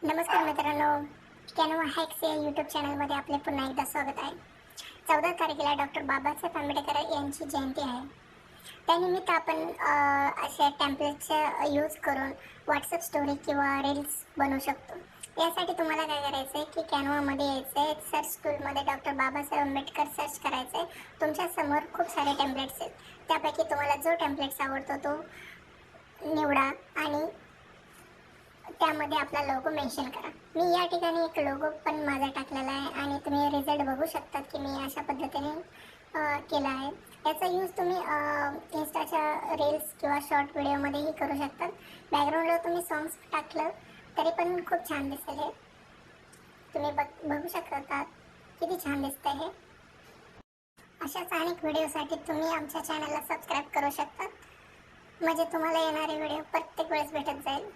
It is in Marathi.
नमस्कार मित्रांनो, कॅनवा हॅक्स या यूट्यूब चॅनलमध्ये आपले पुन्हा एकदा स्वागत आहे. 14 तारखेला डॉक्टर बाबासाहेब आंबेडकर यांची जयंती आहे. त्यानिमित्त आपण अशा टेम्पलेटचा यूज करून व्हॉट्सअप स्टोरी किंवा रील्स बनवू शकतो. यासाठी तुम्हाला काय करायचं आहे की कॅनवामध्ये यायचं आहे, सर्च टूलमध्ये डॉक्टर बाबासाहेब आंबेडकर सर्च करायचं आहे. तुमच्यासमोर खूप सारे टेम्पलेट्स आहेत. त्यापैकी तुम्हाला जो टेम्पलेट्स आवडतो तो निवडा आणि त्यामध्ये आपला लोगो मेन्शन करा. मी या ठिकाणी एक लोगो पण माझा टाकलेला आहे आणि तुम्ही रिझल्ट बघू शकतात की मी अशा पद्धतीने केला आहे. याचा यूज तुम्ही इन्स्टाच्या रील्स किंवा शॉर्ट व्हिडिओमध्येही करू शकतात. बॅकग्राऊंडला तुम्ही सॉंग्स टाकलं तरी पण खूप छान दिसेल. हे तुम्ही बघू शकतात किती छान दिसतंय हे. अशाच अनेक व्हिडिओसाठी तुम्ही आमच्या चॅनलला सबस्क्राईब करू शकता, म्हणजे तुम्हाला येणारे व्हिडिओ प्रत्येक वेळेस भेटत जाईल.